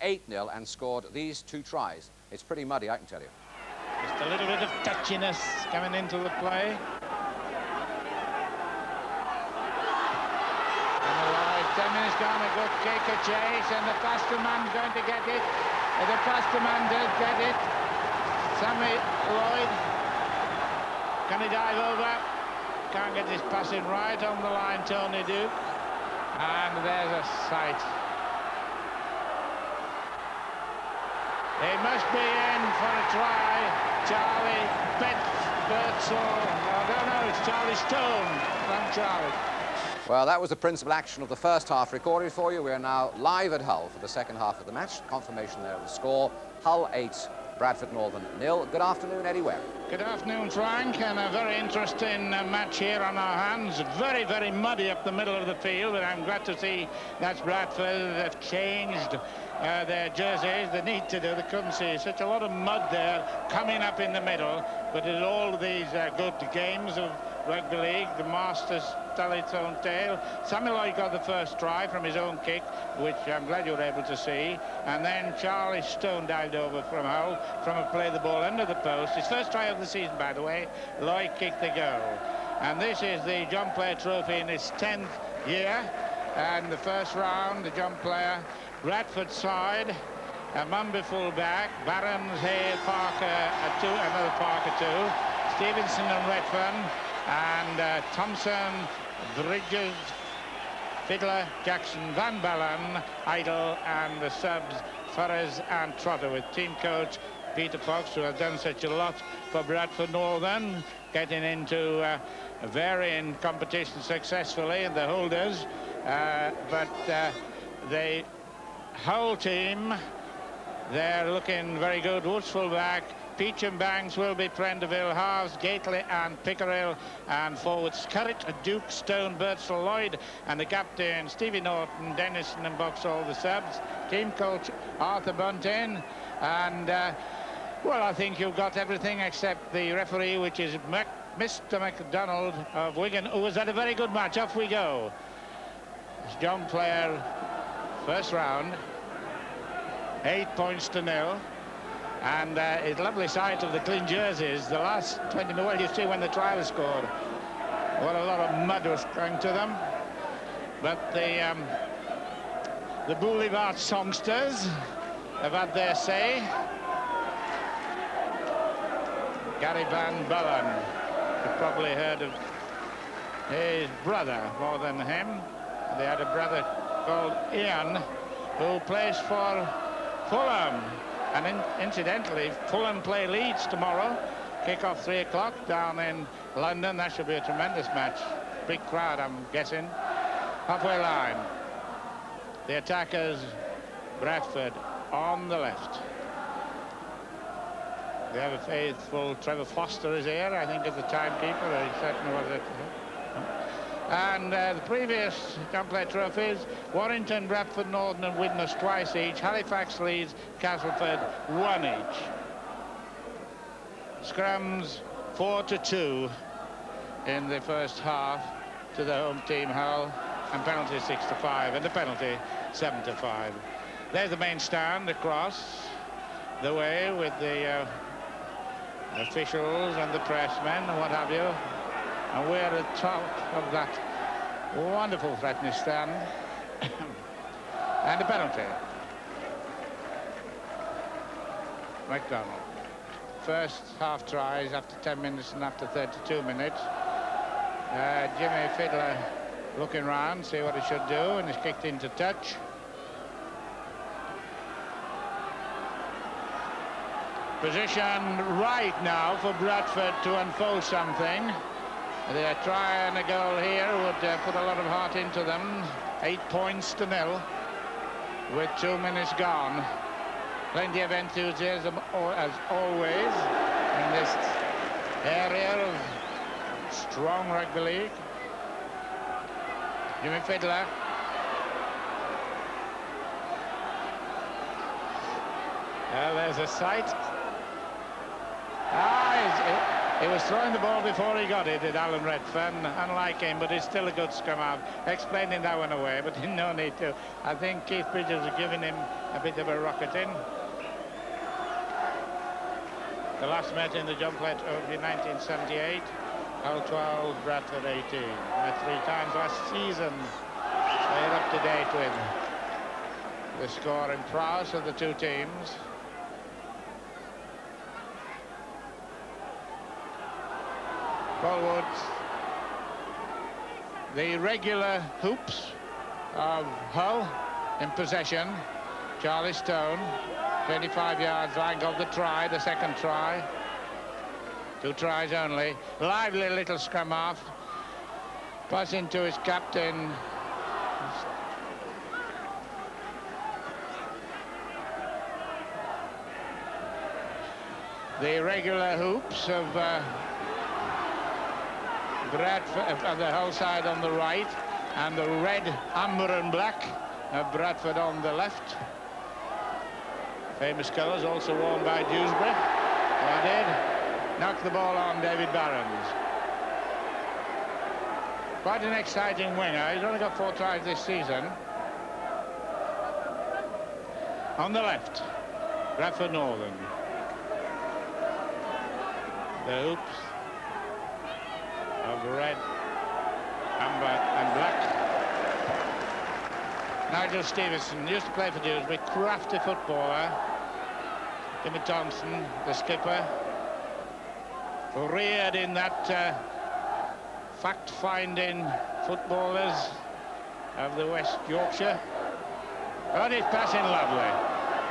8-0 and scored these 2 tries. It's pretty muddy, I can tell you. Just a little bit of touchiness coming into the play. And alive, 10 minutes gone, a good kick, a chase, and the faster man's going to get it. And the faster man does get it. Sammy Lloyd, can he dive over? Can't get his passing right on the line, Tony Duke. And there's a sight. He must be in for a try. Charlie Birdsall. I don't know, it's Charlie Stone from Charlie. Well, that was the principal action of the first half recorded for you. We are now live at Hull for the second half of the match. Confirmation there of the score. Hull 8, Bradford Northern 0. Good afternoon, Eddie Ware. Good afternoon, Frank, and a very interesting match here on our hands. Very, very muddy up the middle of the field, but I'm glad to see that's Bradford. They've changed their jerseys. They need to do. They couldn't see such a lot of mud there coming up in the middle. But in all these good games of rugby league, the Masters tell its own tale. Samuel Lloyd got the first try from his own kick, which I'm glad you were able to see. And then Charlie Stone dived over from Hull from a play the ball under the post. His first try of the season, by the way. Lloyd kicked the goal. And this is the John Player Trophy in its 10th year. And the first round, the John Player Bradford side, a Mumby full-back, Barons, Hay, Parker, another Parker two, Stevenson and Redfern, and Thompson, Bridges, Fiddler, Jackson, Van Ballen, Idle, and the subs, Ferrers and Trotter, with team coach Peter Fox, who has done such a lot for Bradford Northern, getting into varying competitions successfully in the holders, but the whole team, they're looking very good. Woods full-back, Peach and Banks will be Prenderville, Halves, Gately and Pickerill, and forwards Currit, Duke, Stone, Birdsall, Lloyd, and the captain Stevie Norton, Dennison and Boxall, the subs. Team coach Arthur Bunting, and well, I think you've got everything except the referee, which is Mr. MacDonald of Wigan, who has had a very good match. Off we go. It's John Player, first round, 8 points to 0. And it's a lovely sight of the clean jerseys. The last 20 minutes, well, you see when the try was scored, what a lot of mud was going to them. But the Boulevard songsters have had their say. Gary Van Ballen, you've probably heard of his brother more than him. They had a brother called Ian, who plays for Fulham. And incidentally, Fulham play Leeds tomorrow. Kick-off 3 o'clock down in London. That should be a tremendous match. Big crowd, I'm guessing. Halfway line. The attackers, Bradford, on the left. The ever faithful Trevor Foster is here, I think, as the timekeeper. He certainly was it. And the previous John Player trophies, Warrington, Bradford, Northern and Widnes twice each, Halifax, Leeds, Castleford 1 each. Scrums 4-2 in the first half to the home team Hull, and penalty 6-5, and the penalty 7-5. There's the main stand across the way with the officials and the pressmen and what have you. And we're at the top of that wonderful threatening stand. And a penalty. MacDonald. First half tries after 10 minutes and after 32 minutes. Jimmy Fiddler looking round, see what he should do, and he's kicked into touch. Position right now for Bradford to unfold something. They're trying a goal here would put a lot of heart into them. 8 points to 0 with 2 minutes gone. Plenty of enthusiasm as always in this area of strong rugby league. Jimmy Fiddler. Well, there's a sight. He was throwing the ball before he got it, did Alan Redfern, unlike him, but it's still a good scrum half. Explaining that one away, but no need to. I think Keith Bridges has given him a bit of a rocketing. The last match in the jump plate of 1978, Hull 12, Bradford 18. Met 3 times last season. They're up to date with the scoring prowess of the two teams. Paul Woods. The regular hoops of Hull in possession. Charlie Stone, 25 yards line of the try, the second try. 2 tries only. Lively little scrum half. Passing to his captain. The regular hoops of Bradford, of the Hull side on the right, and the red, amber and black of Bradford on the left. Famous colours also worn by Dewsbury. Added. Knocked the ball on David Barons. Quite an exciting winger. He's only got 4 tries this season. On the left, Bradford Northern. The hoops of red, amber and black. Nigel Stevenson used to play for Dewsbury, crafty footballer. Timmy Thompson, the skipper, reared in that fact-finding footballers of the West Yorkshire. But it's passing lovely.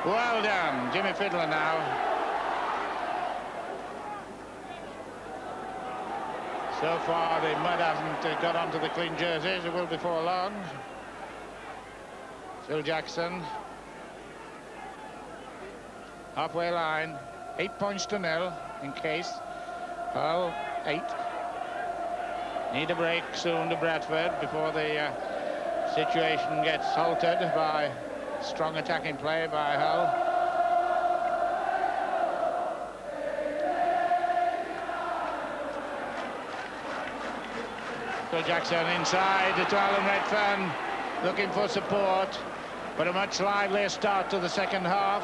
Well done, Jimmy Fiddler now. So far, the mud hasn't got onto the clean jerseys. It will before long. Phil Jackson. Halfway line. 8 points to 0 in case. Hull 8. Need a break soon to Bradford before the situation gets halted by strong attacking play by Hull. Phil Jackson inside to Alan Redfern, looking for support, but a much livelier start to the second half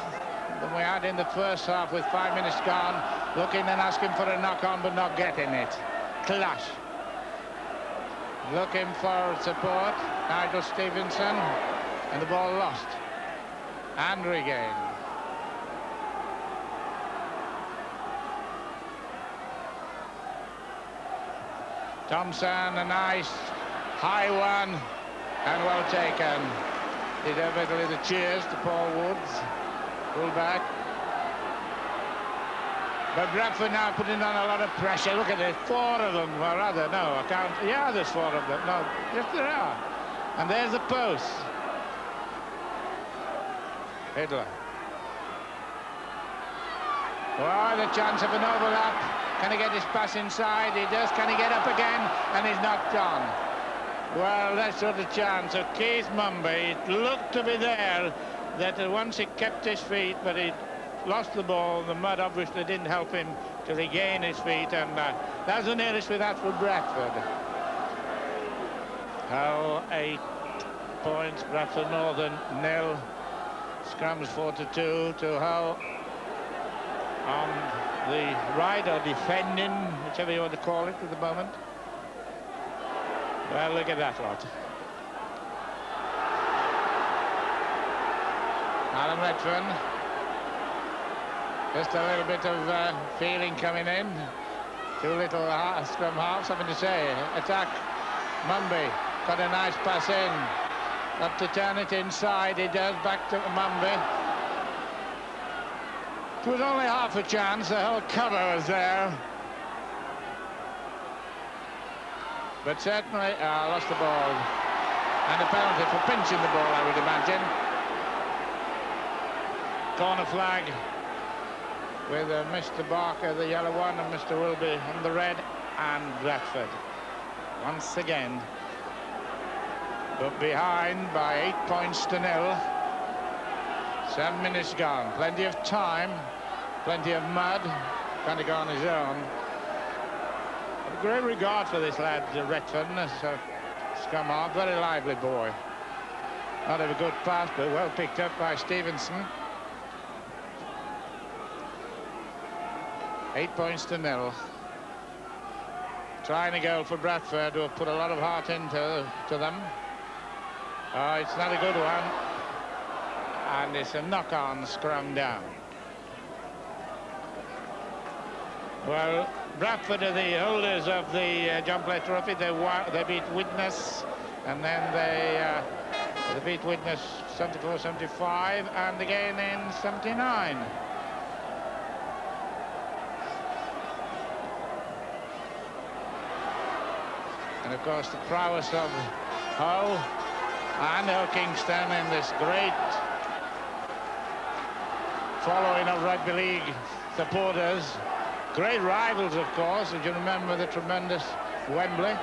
than we had in the first half with 5 minutes gone. Looking and asking for a knock-on, but not getting it. Clash. Looking for support, Nigel Stevenson, and the ball lost and regained. Thompson, a nice high one and well taken. Deservedly the cheers to Paul Woods, fullback. But Bradford now putting on a lot of pressure. Look at it, 4 of them, or rather, no, I can't. Yeah, there's 4 of them. No, yes, there are. And there's the post. Fiddler. Oh, the chance of an overlap. Can he get his pass inside? He does. Can he get up again? And he's knocked on. Well, that's sort of chance. So Keith Mumby, it looked to be there, that once he kept his feet, but he lost the ball. The mud obviously didn't help him to regain his feet, and that's the nearest we had for Bradford. Hull 8 points, Bradford Northern 0. Scrums 4-2 to Hull on the right, or defending, whichever you want to call it at the moment. Well, look at that lot. Alan Redfern. Just a little bit of feeling coming in. 2 little scrum halves, something to say. Attack. Mumby got a nice pass in. Up to turn it inside. He does, back to Mumby. It was only half a chance. The whole cover was there. But certainly, lost the ball. And a penalty for pinching the ball, I would imagine. Corner flag with Mr. Barker, the yellow one, and Mr. Wilby on the red, and Bradford once again. But behind by 8 points to 0. 7 minutes gone. Plenty of time. Plenty of mud. Going to go on his own. great regard for this lad, Redfern, scrum half, very lively boy. Not a good pass, but well picked up by Stevenson. 8 points to 0. Trying to go for Bradford, who have put a lot of heart into them. Oh, it's not a good one. And it's a knock-on scrum down. Well, Bradford are the holders of the John Platt Trophy. They beat Widnes, and then they beat Widnes 74-75, and again in 79. And of course the prowess of Hull and Kingston in this great following of rugby league supporters. Great rivals, of course, if you remember the tremendous Wembley.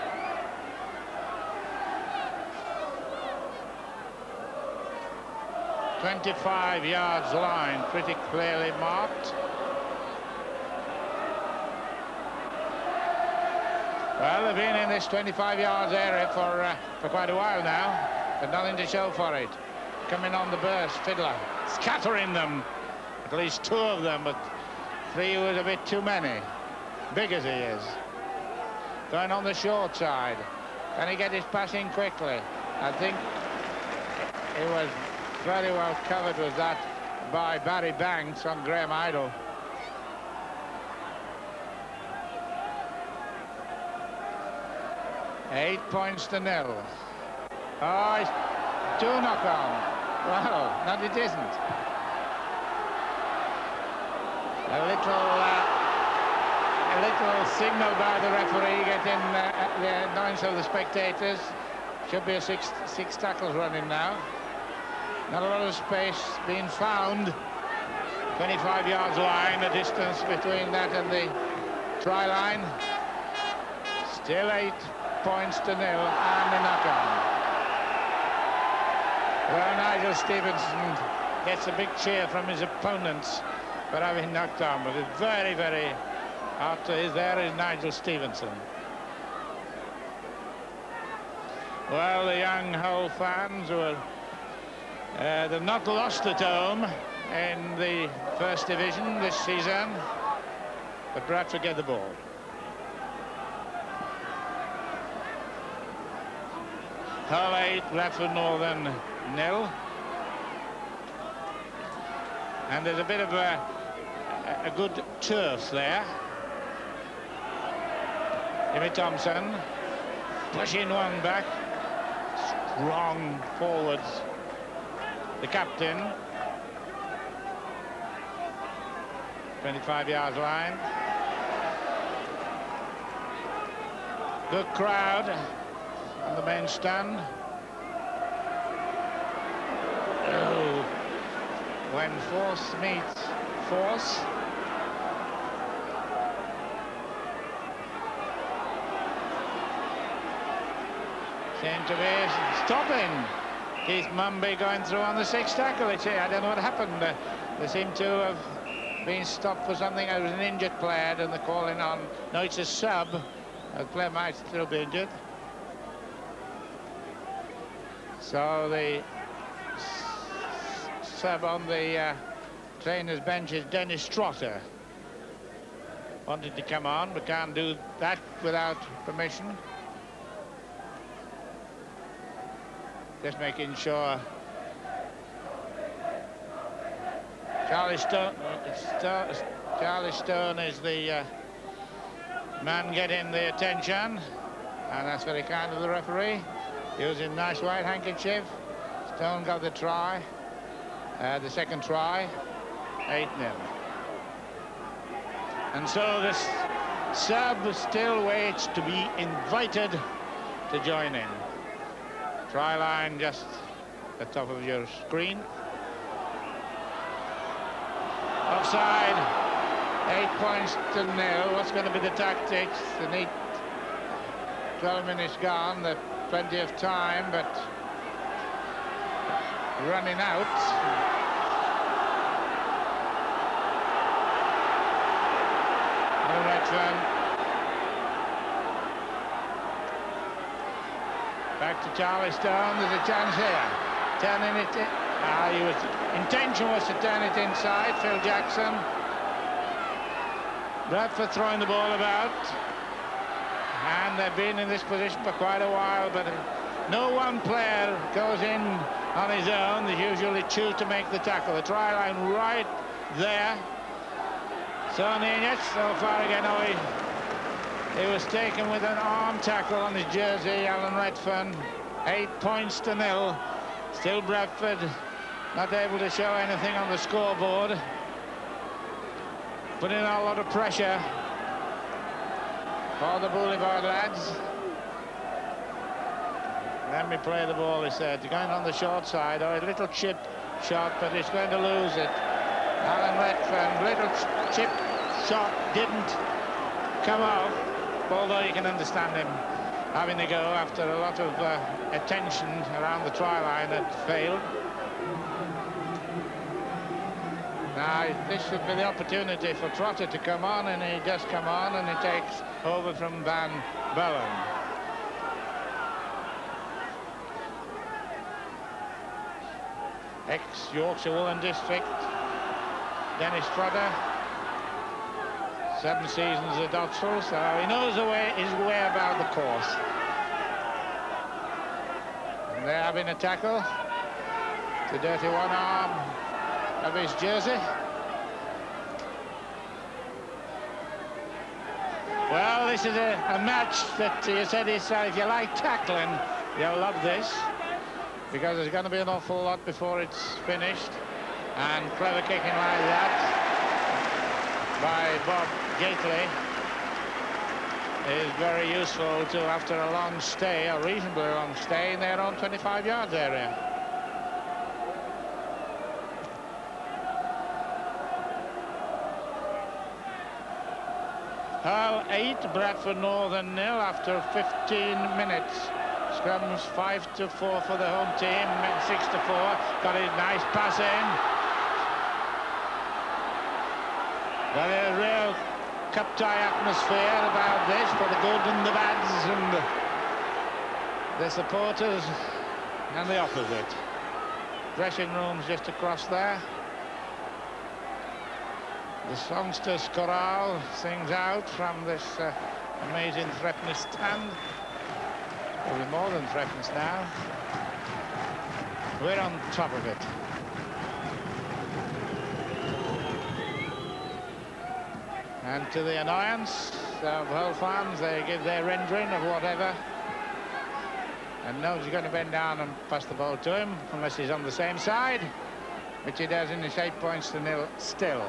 "25 yards line, pretty clearly marked. Well, they've been in this 25 yards area for quite a while now, but nothing to show for it. Coming on the burst, Fiddler, scattering them, at least 2 of them, but 3 was a bit too many, big as he is. Going on the short side. Can he get his pass in quickly? I think he was very well covered with that by Barry Banks on Graham Idle. Eight points to 0. Oh, it's 2 knock-on. Well, no, it isn't. A little signal by the referee getting the annoyance of the spectators. Should be a six tackles running now. Not a lot of space being found. 25 yards line, a distance between that and the try line. Still 8 points to 0 and a knock-on. Well, Nigel Stevenson gets a big cheer from his opponents for having knocked on, but it's very, very after his there is Nigel Stevenson. Well, the young Hull fans who are they've not lost at home in the first division this season, but Bradford get the ball. Hull 8, Bradford Northern 0. And there's a bit of a good turf there. Jimmy Thompson pushing one back. Strong forwards. The captain. 25 yards line. Good crowd on the main stand. Oh, when force meets force. Seem to be stopping Keith Mumby going through on the 6th tackle. I don't know what happened. They seem to have been stopped for something. It was an injured player, and they're calling on. No, it's a sub. The player might still be injured. So the sub on the trainer's bench is Dennis Trotter. Wanted to come on, but can't do that without permission. Just making sure. Charlie Stone is the man getting the attention, and that's very kind of the referee. Using nice white handkerchief. Stone got the try, the second try, 8-0. And so this sub still waits to be invited to join in. Try line just at the top of your screen. Offside, 8 points to 0. What's going to be the tactics? They need 12 minutes gone. There's plenty of time, but running out. Redfern Back to Charlie Stone. There's a chance here. Turning it in. Intention was to turn it inside. Phil Jackson. Bradford throwing the ball about. And they've been in this position for quite a while, but no one player goes in on his own. There's usually two to make the tackle. The try line right there. So Nunez, so far again, he was taken with an arm tackle on his jersey, Alan Redfern. 8 points to 0. Still Bradford not able to show anything on the scoreboard. Putting a lot of pressure for the Boulevard lads. Let me play the ball, he said. Going on the short side, a little chip shot, but he's going to lose it. Alan Redfern, little chip shot didn't come off, although you can understand him having to go after a lot of attention around the try line had failed. Now, this should be the opportunity for Trotter to come on, and he does come on, and he takes over from Van Bellen. Ex-Yorkshire Woolen District, Dennis Trotter. 7 seasons at Oxford, so he knows his way about the course. And they're having a tackle. The dirty one arm of his jersey. Well, this is a match that you said if you like tackling, you'll love this, because there's going to be an awful lot before it's finished. And clever kicking like that by Bob Gately is very useful to, after a long stay, a reasonably long stay, in their own 25 yards area. Hull 8, Bradford Northern 0 after 15 minutes. Scrums 5-4 for the home team, 6-4. Got a nice pass in. Got a real cup tie atmosphere about this for the good and the bads and the supporters and the opposite. Dressing rooms just across there. The songsters chorale sings out from this amazing threepenny stand. Probably more than threepence now. We're on top of it. And to the annoyance of Hull fans, they give their rendering of whatever. And nobody's going to bend down and pass the ball to him unless he's on the same side, which he does, in his 8 points to 0 still.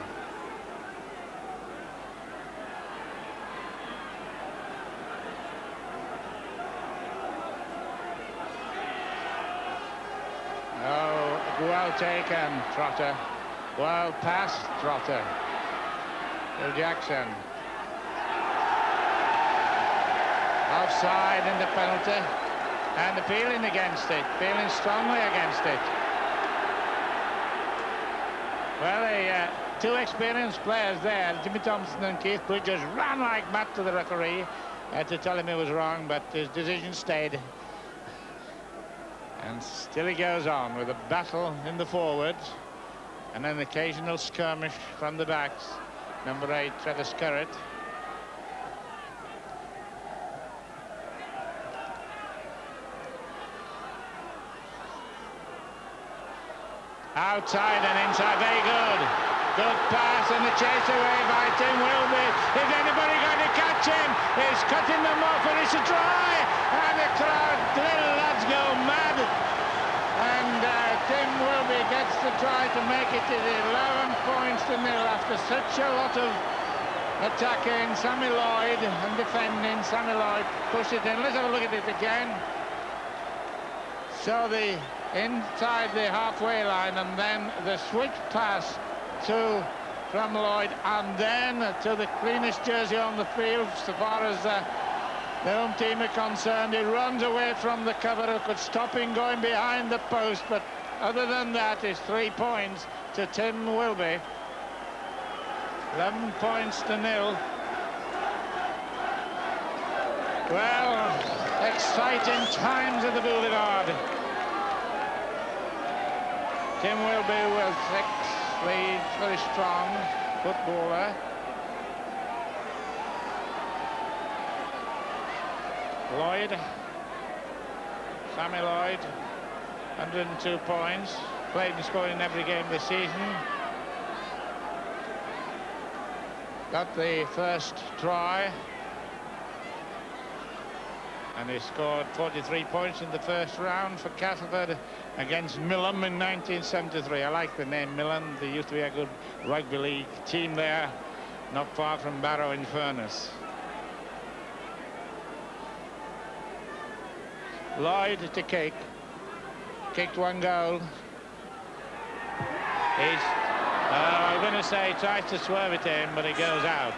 Oh, well taken, Trotter. Well passed, Trotter. Phil Jackson. Offside in the penalty, and appealing against it, feeling strongly against it. Well, two experienced players there, Jimmy Thompson and Keith Bridges, ran like mad to the referee to tell him he was wrong, but his decision stayed. And still he goes on with a battle in the forwards and an occasional skirmish from the backs. Number 8, Trevor Skerritt. Outside and inside, very good. Good pass and the chase away by Tim Wilby. Is anybody going to catch him? He's cutting them off and it's a try. And the crowd, little lads go mad. And Tim Wilby gets the try to make it 11 points to 0 after such a lot of attacking. Sammy Lloyd and defending. Sammy Lloyd push it in. Let's have a look at it again. So the inside the halfway line, and then the switch pass from Lloyd, and then to the cleanest jersey on the field so far as the home team are concerned. He runs away from the cover who could stop him going behind the post, but other than that, it's 3 points to Tim Wilby. 11 points to 0. Well, exciting times at the Boulevard. Tim Wilby with 6 leads, very strong footballer. Lloyd, Sammy Lloyd, 102 points, played and scored in every game this season. Got the first try, and he scored 43 points in the first round for Castleford against Millom in 1973. I like the name Millom. There used to be a good rugby league team there, not far from Barrow-in-Furness. Lloyd to kicked 1 goal. He's, I'm going to say, tries to swerve it in, but it goes out.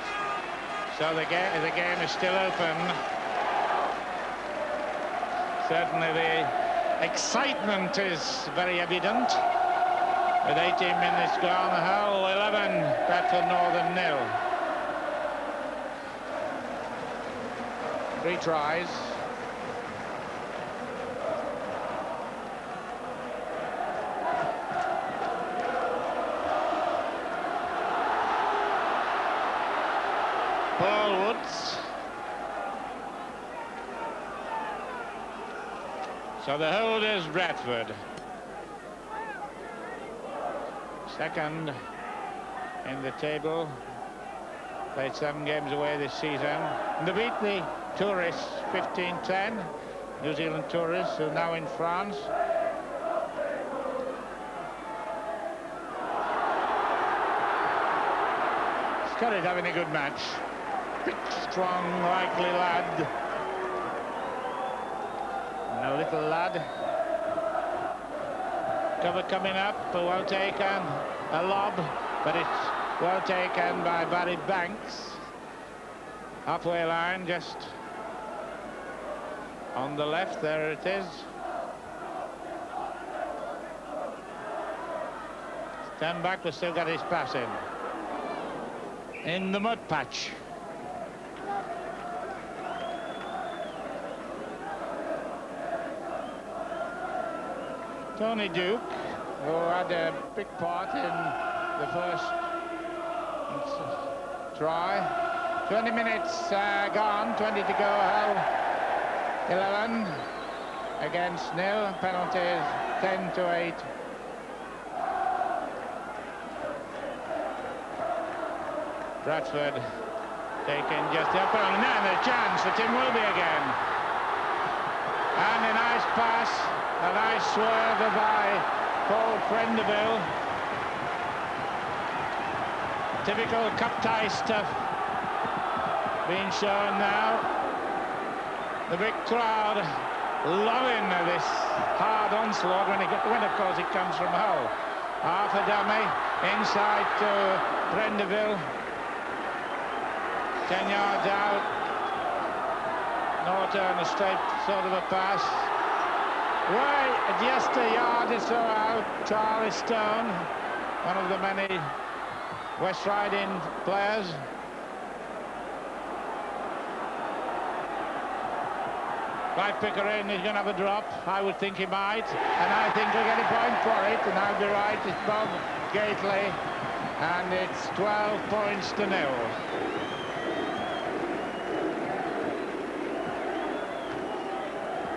So the game is still open. Certainly the excitement is very evident. With 18 minutes gone, Hull 11, Bradford Northern 0. 3 tries. Paul Woods. So the holders Bradford. Second in the table. Played 7 games away this season. And they beat the tourists 15-10. New Zealand tourists who are now in France. Scotland having a good match. Big, strong, likely lad. And a little lad. Cover coming up, well taken. A lob, but it's well taken by Barry Banks. Halfway line, just on the left, there it is. Stand back, but still got his pass in the mud patch. Tony Duke, who had a big part in the first try. 20 minutes gone, 20 to go, Hull 11 against nil, penalties 10-8. Bradford taking just the upper, and then a chance for Tim Wilby again. And a nice pass, a nice swerve by Paul Prendeville. Typical cup tie stuff being shown now. The big crowd loving this hard onslaught when of course it comes from Hull. Half a dummy inside to Prendeville. 10 yards out. Norton, a straight sort of a pass. Right, just a yard or so out. Charlie Stone, one of the many West Riding players. Right, Pickering, he's going to have a drop. I would think he might, and I think he'll get a point for it. And I'll be right, it's Bob Gately, and it's 12 points to 0.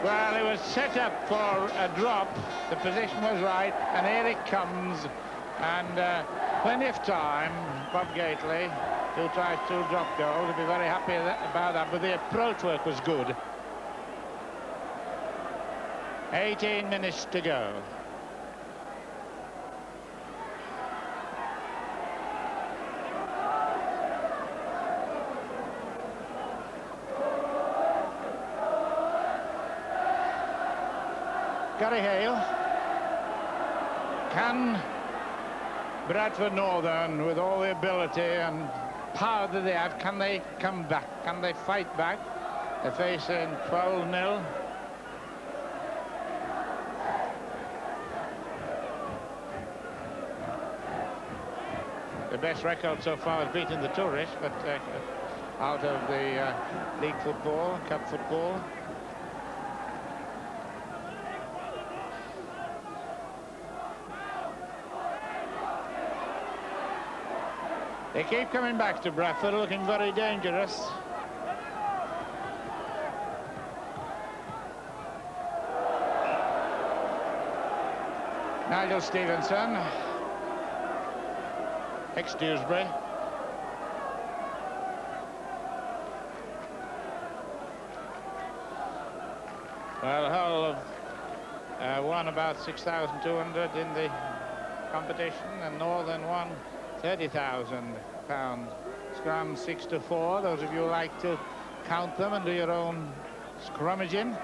Well, it was set up for a drop. The position was right, and here it comes. And plenty of time. Bob Gately, who tries 2 drop goals, will be very happy about that. But the approach work was good. 18 minutes to go. Gary Hale. Can Bradford Northern, with all the ability and power that they have, can they come back? Can they fight back? They're facing 12-0. The best record so far is beating the tourists, but out of the league football, cup football. They keep coming back to Bradford, looking very dangerous. Nigel Stevenson, ex-Dewsbury. Well, Hull have won about 6,200 in the competition, and Northern won £30,000. Scrum 6-4. Those of you who like to count them and do your own scrummaging.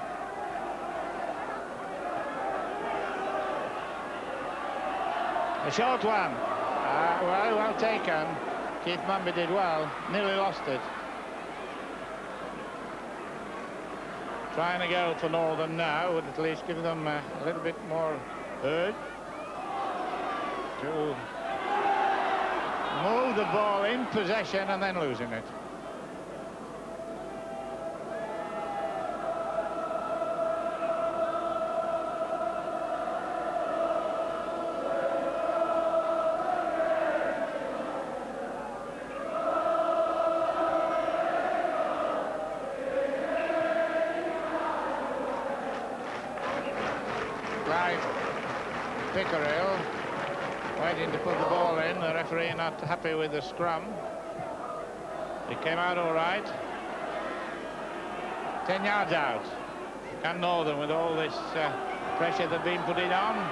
A short one. Well taken. Keith Mumby did well. Nearly lost it. Trying to go for Northern now would at least give them a little bit more urge to move the ball in possession and then losing it. Waiting to put the ball in. The referee not happy with the scrum. It came out all right. 10 yards out. Can Northern, with all this pressure they've been putting on,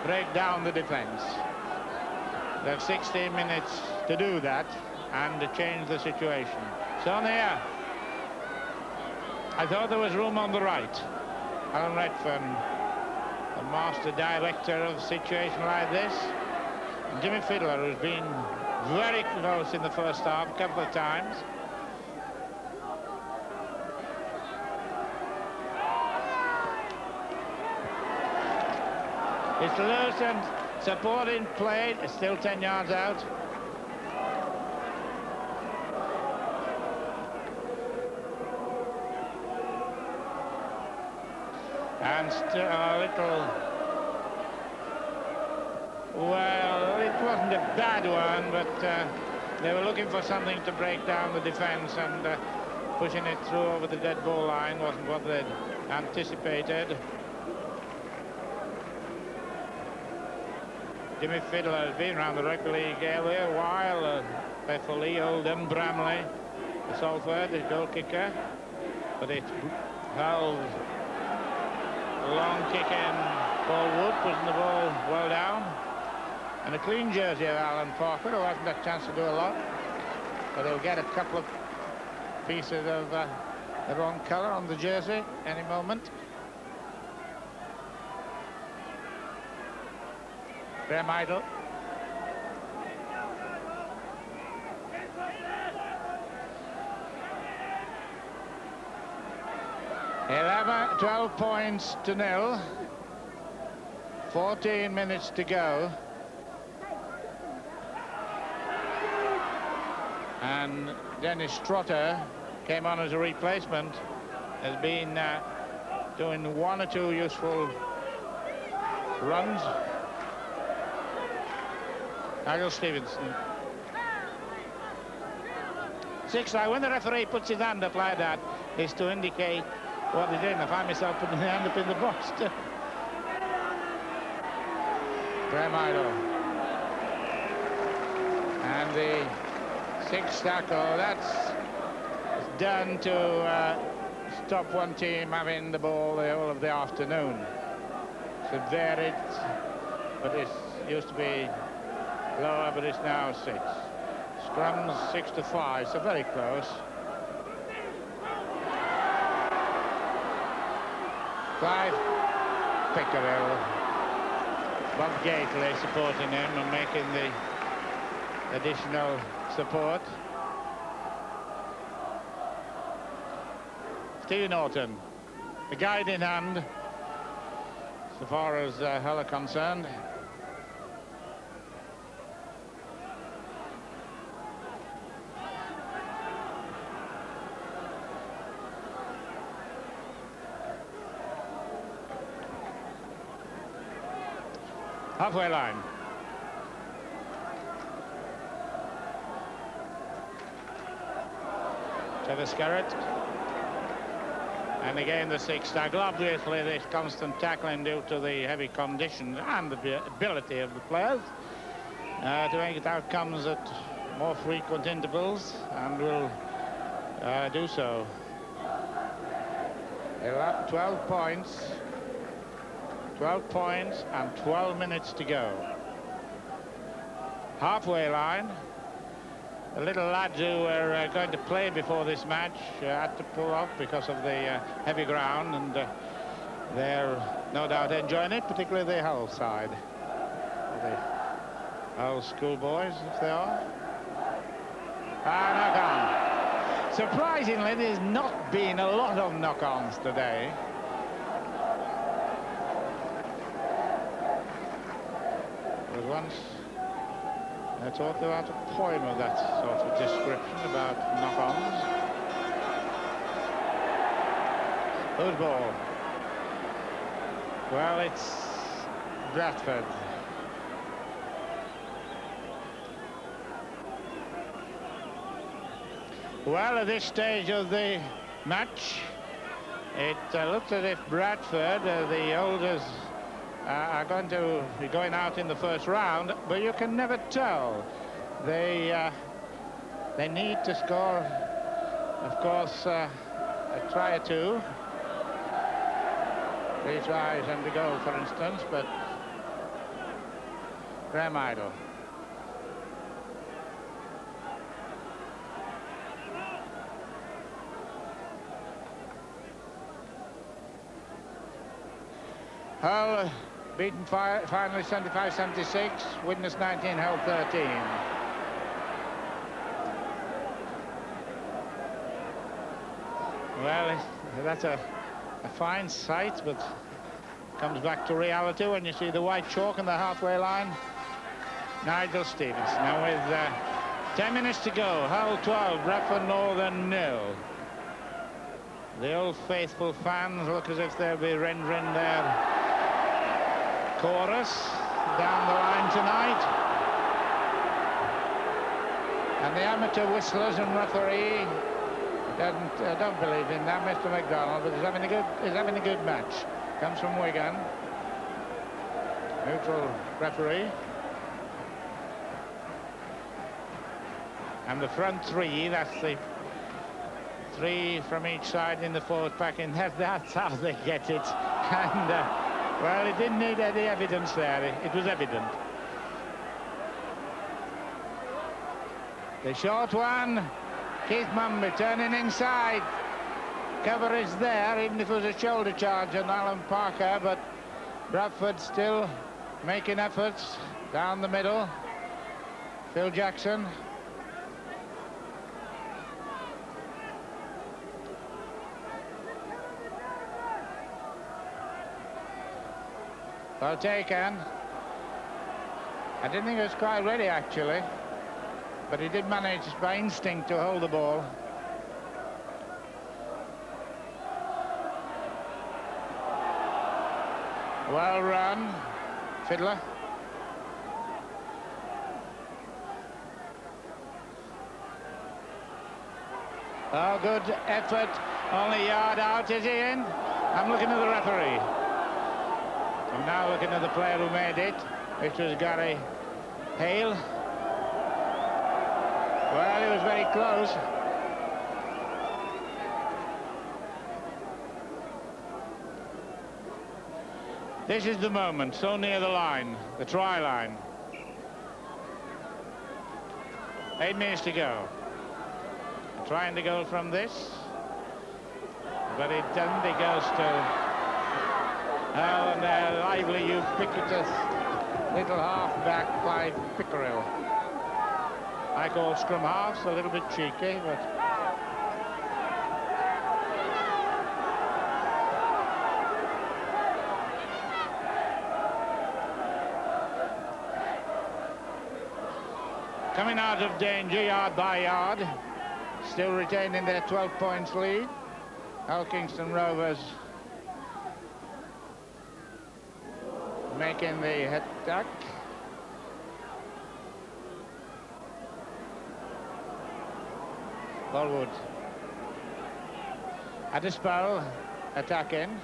break down the defence? They have 16 minutes to do that and to change the situation. Sonia, I thought there was room on the right. Alan Redfern, the master director of a situation like this. And Jimmy Fiddler, who's been very close in the first half a couple of times. It's loose and support in play. It's still 10 yards out. And still a little... Well, it wasn't a bad one, but they were looking for something to break down the defence, and pushing it through over the dead ball line wasn't what they'd anticipated. Jimmy Fiddler has been around the rugby league area a while, played for Lee, Oldham, Bramley, the Salford, the goal kicker, but it's held long kick in Paul Wood, pushing the ball well down. And a clean jersey of Alan Parker, who hasn't had a chance to do a lot, but he'll get a couple of pieces of the wrong colour on the jersey any moment. Graham Idle. (11, 12 points to nil. 14 minutes to go. And Dennis Trotter came on as a replacement, has been doing one or two useful runs. Nigel Stevenson. 6 line. When the referee puts his hand up like that, is to indicate what he's doing. I find myself putting my hand up in the box too. Graham Idle. And the 6th tackle, that's done to stop one team having the ball the whole of the afternoon. So there it's, but it used to be lower, but it's now 6. Scrums 6-5, so very close. Clive Pickerill, Bob Gately supporting him and making the additional support. Steve Norton, the guide in hand, so far as Hull are concerned. Halfway line. to the Scarrett. And again the six tackle. Obviously this constant tackling due to the heavy conditions and the ability of the players to make it outcomes at more frequent intervals, and will do so. 12 points and 12 minutes to go. Halfway line. The little lads who were going to play before this match had to pull off because of the heavy ground, and they're no doubt enjoying it, particularly the Hull side. The Hull schoolboys, if they are. Knock on. Surprisingly, there's not been a lot of knock-ons today. There was once I talked about a poem of that sort of description about knock-ons. Whose ball? Well, it's Bradford. Well, at this stage of the match, it looks as if Bradford, the oldest, are going to be going out in the first round, but you can never tell. They need to score, of course, a try or two. 3 tries and a goal, for instance, but Graham Idle. Hull beaten finally 75-76, Widnes 19, Hull 13. Well, that's a fine sight, but comes back to reality when you see the white chalk on the halfway line. Nigel Stevenson. Now with 10 minutes to go, Hull 12, Bradford Northern 0. The old faithful fans look as if they'll be rendering their chorus down the line tonight, and the amateur whistlers and referee don't believe in that, Mr. McDonald, but he's having a good match. Comes from Wigan, neutral referee, and the front three, that's the 3 from each side in the forward pack, and that's how they get it. And well, it didn't need any evidence there. It was evident. The short one, Keith Mumby turning inside. Cover is there, even if it was a shoulder charge on Alan Parker, but Bradford still making efforts down the middle. Phil Jackson. Well taken. I didn't think it was quite ready, actually, but he did manage by instinct to hold the ball. Well run, Fiddler. Oh, good effort. Only a yard out. Is he in? I'm looking at the referee. I'm now looking at the player who made it, which was Gary Hale. Well, he was very close. This is the moment, so near the line, the try line. 8 minutes to go. Trying to go from this, but it doesn't. It goes to and lively, ubiquitous little half-back Clive Pickerill. I call scrum halves a little bit cheeky, but coming out of danger yard by yard, still retaining their 12 points lead. Hull Kingston Rovers making the head duck. Ballwood at a spell, attacking.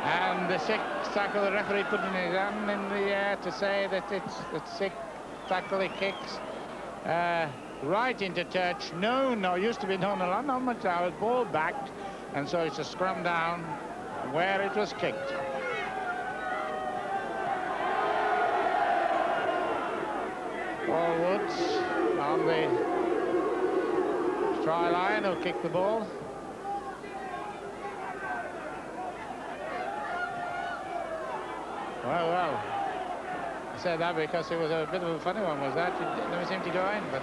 And the sixth tackle, the referee putting his hand in the air to say that it's the sixth tackle he kicks right into touch. Known, or used to be known a lot, not much hours, ball backed, and so it's a scrum down where it was kicked. Paul Woods on the try line who kicked the ball. Well, I said that because it was a bit of a funny one, was that? It never seemed to go in, but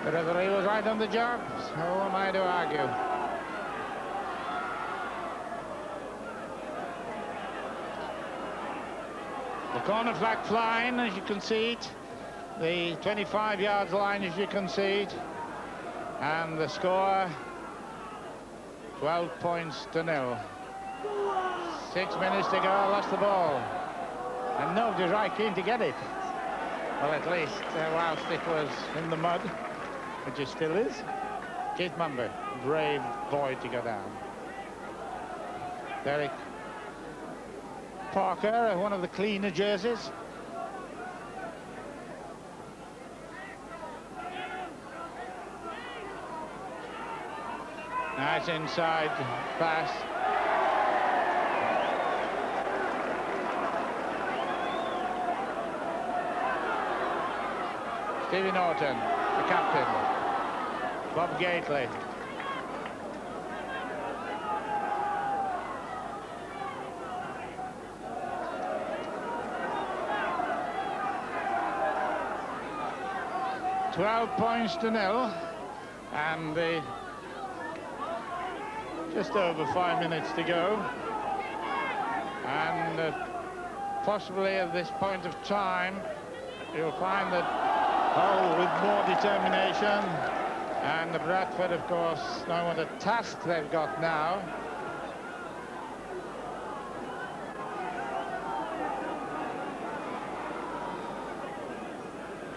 the referee was right on the job, so who am I to argue? The corner flag flying, as you can see it. The 25 yards line, as you can see it. And the score, 12 points to 0. 6 minutes to go, lost the ball. And nobody's right keen to get it. Well, at least whilst it was in the mud, which it still is. Keith Mumber, brave boy to go down. Derek Parker, one of the cleaner jerseys. Nice inside pass. Stevie Norton, the captain. Bob Gately. $12 points to 0, and just over 5 minutes to go, and possibly at this point of time you'll find that Hull with more determination, and the Bradford, of course, know what a task they've got now.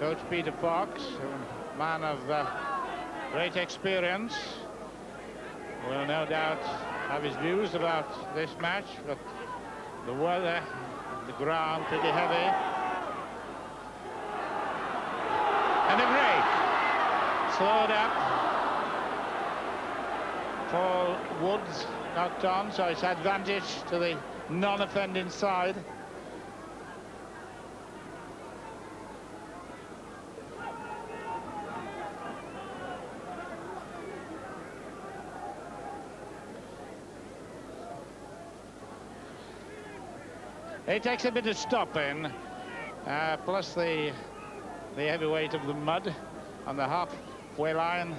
Coach Peter Fox, a man of great experience, will no doubt have his views about this match, but the weather, the ground pretty heavy. And a break. Slowed up. Paul Woods knocked on, so it's advantage to the non-offending side. It takes a bit of stopping, plus the heavy weight of the mud on the halfway line.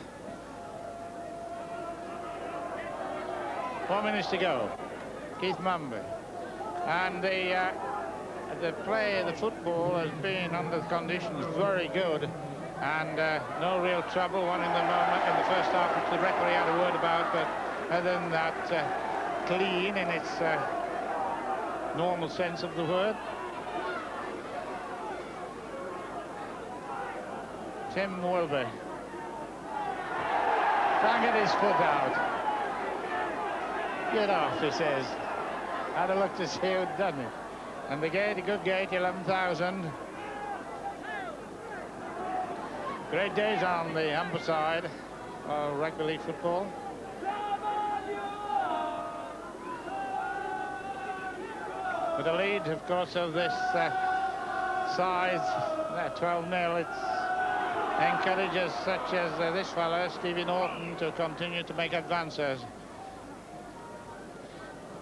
4 minutes to go. Keith Mumber. And the play, the football has been under the conditions very good, and no real trouble. One in the moment in the first half, which the referee had a word about, but other than that, clean in its normal sense of the word. Tim Wilby. Trying to get his foot out. Get off, he says. Had a look to see who'd done it. And the gate, a good gate, 11,000. Great days on the Humber side of rugby league football. With the lead, of course, of this size, 12-0, it encourages such as this fellow, Stevie Norton, to continue to make advances.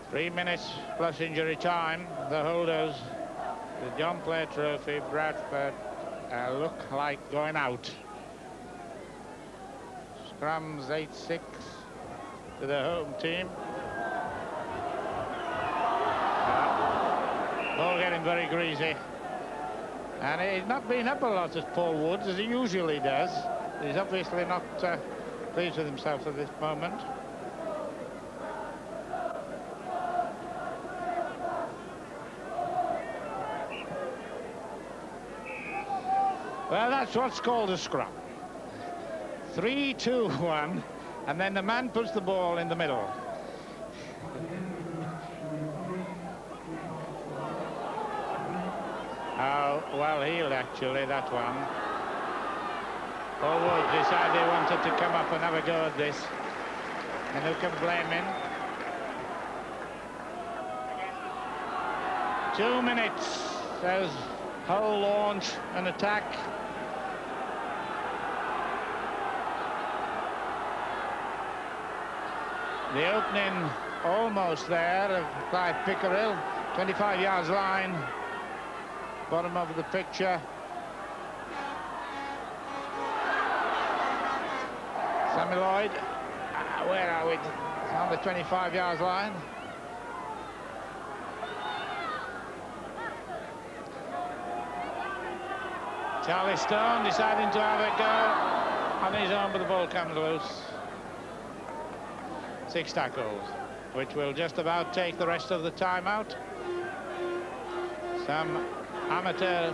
3 minutes plus injury time. The holders, the John Player Trophy, Bradford, look like going out. Scrums 8-6 to the home team. Ball getting very greasy. And he's not been up a lot as Paul Woods, as he usually does. He's obviously not pleased with himself at this moment. Well, that's what's called a scrum. 3-2-1, and then the man puts the ball in the middle. Oh, well heeled actually, that one. Wood decided he wanted to come up and have a go at this, and who can blame him? 2 minutes, says Hull launch an attack. The opening almost there of Clive Pickerill, 25 yards line, bottom of the picture. Sammy Lloyd, where are we? It's on the 25 yards line. Charlie Stone deciding to have a go on his own, but the ball comes loose. 6 tackles, which will just about take the rest of the time out. Some amateur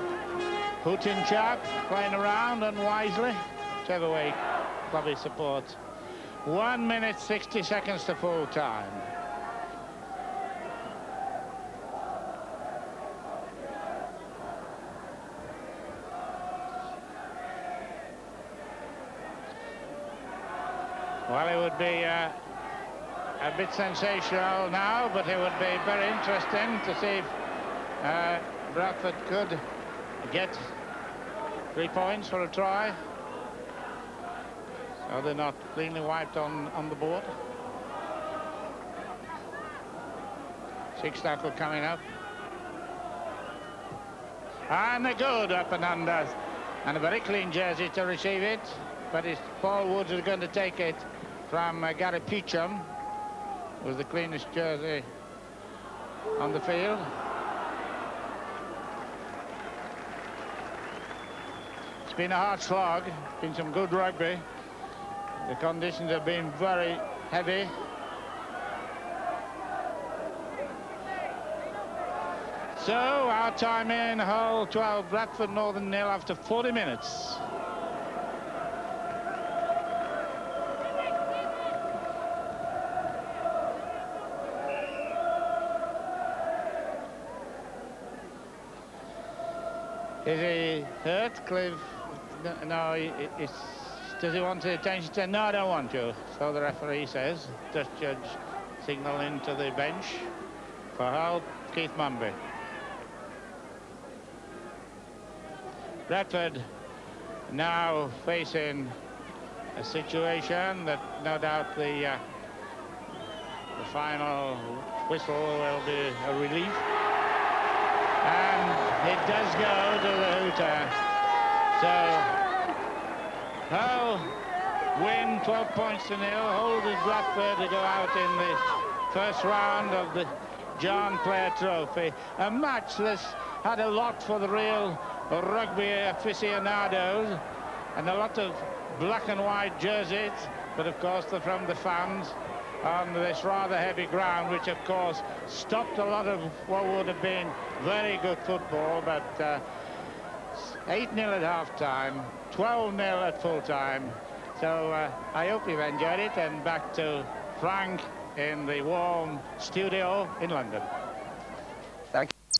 hooting chap playing around unwisely, whichever way clubby supports. 1 minute 60 seconds to full time. Well, it would be a bit sensational now, but it would be very interesting to see if Bradford could get 3 points for a try. So they're not cleanly wiped on the board. 6 tackle coming up. And a good up and under. And a very clean jersey to receive it. But it's Paul Woods is going to take it from Gary Peacham, who's the cleanest jersey on the field. It's been a hard slog, been some good rugby. The conditions have been very heavy. So our time in, Hull 12, Bradford Northern 0 after 40 minutes. Is he hurt, Clive? No, does he want to attention? No, I don't want to. So the referee says. Just judge signalling to the bench for Hull, Keith Mumby. Bradford now facing a situation that no doubt the final whistle will be a relief. And it does go to the hooter. So Hull win 12 points to 0, holding Bradford to go out in the first round of the John Player Trophy. A match that's had a lot for the real rugby aficionados and a lot of black and white jerseys, but of course they're from the fans on this rather heavy ground, which of course stopped a lot of what would have been very good football. But 8-0 at half-time, 12-0 at full-time. So I hope you've enjoyed it, and back to Frank in the warm studio in London.